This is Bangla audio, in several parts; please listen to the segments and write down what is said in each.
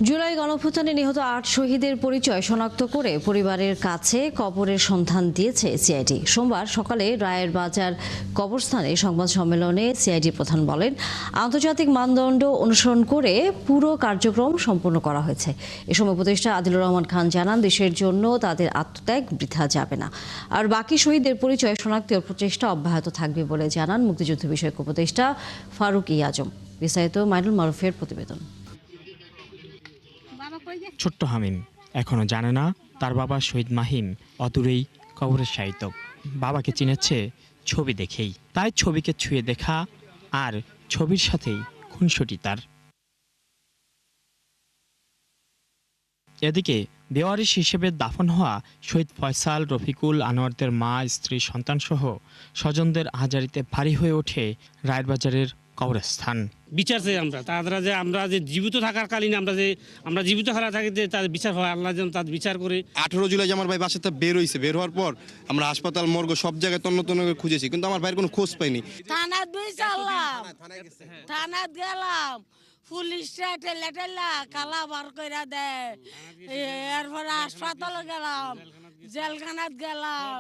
জুলাই গণঅভ্যুত্থানে নিহত ৮ শহীদের পরিচয় শনাক্ত করে পরিবারের কাছে কবরের সন্ধান দিয়েছে সিআইডি। সোমবার সকালে রায়ের বাজার কবরস্থানে সংবাদ সম্মেলনে সিআইডি প্রধান বলেন, আন্তর্জাতিক মানদণ্ড অনুসরণ করে পুরো কার্যক্রম সম্পন্ন করা হয়েছে। এ সময় উপদেষ্টা আদিলুর রহমান খান জানান, দেশের জন্য তাদের আত্মত্যাগ বৃথা যাবে না। আর বাকি শহীদদের পরিচয় শনাক্তের প্রচেষ্টা অব্যাহত থাকবে বলে জানান মুক্তিযুদ্ধ বিষয়ক উপদেষ্টা ফারুক ই আজম। বিস্তারিত মাইনুল মারুফের প্রতিবেদন। ছোট্ট হামিম এখনো জানে না তার বাবা শহীদ মাহিম অদূরেই কবরের সাহিত্য। বাবাকে চিনেছে ছবি দেখেই, তাই ছবিকে ছুঁয়ে দেখা আর ছবির সাথেই খুনসুটি তার। এদিকে বেওয়ারিশ হিসেবে দাফন হওয়া শহীদ ফয়সাল, রফিকুল, আনোয়ারদের মা, স্ত্রী, সন্তানসহ স্বজনদের আহাজারিতে ভারী হয়ে ওঠে রায়েরবাজারের কবরস্থান। বিচার চাই আমরা, তারা যে আমরা যে জীবিত থাকার কালীন আমরা জীবিত হারা থাকি, যে তাদের বিচার হয়, আল্লাহ যেন তাদের বিচার করে। 18 জুলাই আমার ভাই বাসাতে বের হয়েছে, বের হওয়ার পর আমরা হাসপাতাল, মর্গ সব জায়গায় তন্ন খুঁজেছি, কিন্তু আমার ভাইয়ের কোনো খোঁজ পাইনি। থানাত গেলাম, পুলিশরা ঠেলা ঠেলা কালা বার করে দেয়, এরপরে হাসপাতালে গেলাম, জেলখানাত গেলাম,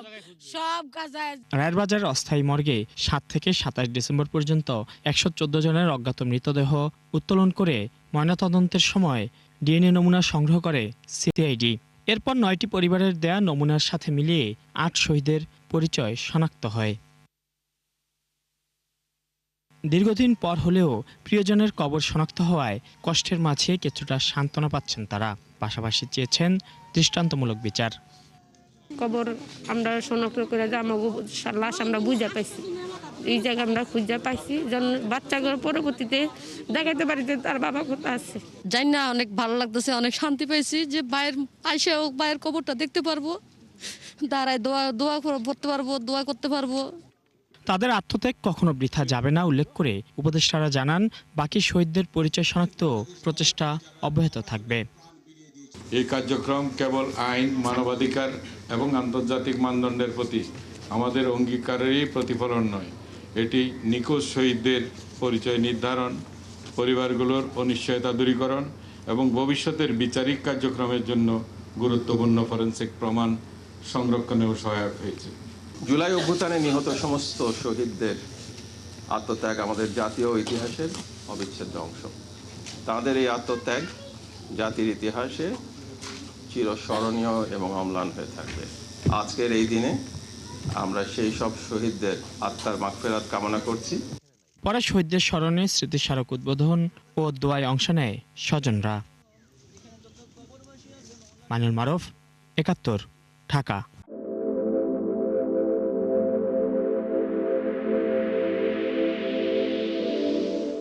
সব কাজে। রায়েরবাজার অস্থায়ী মর্গে 7 থেকে 27 ডিসেম্বর পর্যন্ত 114 জনের অজ্ঞাত মৃতদেহ উত্তোলন করে ময়নাতদন্তের সময় ডিএনএ নমুনা সংগ্রহ করে সিআইডি। এরপর 9টি পরিবারের দেয়া নমুনার সাথে মিলিয়ে 8 শহীদের পরিচয় শনাক্ত হয়। দীর্ঘদিন পর হলেও প্রিয়জনের কবর শনাক্ত হওয়ায় কষ্টের মাঝে কিছুটা সান্ত্বনা পাচ্ছেন তারা। পাশাপাশি চেয়েছেন দৃষ্টান্তমূলক বিচার। কবর আমরা শনাক্ত করে যে আমার লাশ আমরা বুঝা পাইছি, এই জায়গায় আমরা খুঁজে পাইছি, যেন বাচ্চাগুলো পরবর্তীতে দেখাতে পারি যে তার বাবা কোথায় আছে। জানি না, অনেক ভালো লাগতেছে, অনেক শান্তি পাইছি যে ভাইয়ের আইসা হোক ভাইয়ের কবরটা দেখতে পারবো, দাঁড়ায় দোয়া পড়তে পারবো, দোয়া করতে পারবো। তাদের আত্মত্যাগ কখনো বৃথা যাবে না উল্লেখ করে উপদেষ্টারা জানান, বাকি শহীদদের পরিচয় শনাক্ত প্রচেষ্টা অব্যাহত থাকবে। এই কার্যক্রম কেবল আইন, মানবাধিকার এবং আন্তর্জাতিক মানদণ্ডের প্রতি আমাদের অঙ্গীকারেরই প্রতিফলন নয়, এটি নিখোঁজ শহীদদের পরিচয় নির্ধারণ, পরিবারগুলোর অনিশ্চয়তা দূরীকরণ এবং ভবিষ্যতের বিচারিক কার্যক্রমের জন্য গুরুত্বপূর্ণ ফরেনসিক প্রমাণ সংরক্ষণেও সহায়ক হয়েছে। জুলাই অভ্যুত্থানে নিহত সমস্ত শহীদদের আত্মত্যাগ আমাদের জাতীয় ইতিহাসের অবিচ্ছেদ্য অংশ। তাদের এই আত্মত্যাগ জাতির ইতিহাসে চিরস্মরণীয় এবং অম্লান হয়ে থাকবে। আজকের এই দিনে আমরা সেই সব শহীদদের আত্মার মাগফিরাত কামনা করছি। পরে শহীদদের স্মরণে স্মৃতিস্মারক উদ্বোধন ও দোয়ায় অংশ নেয় স্বজনরা। মাইনুল মারুফ, 71, ঢাকা।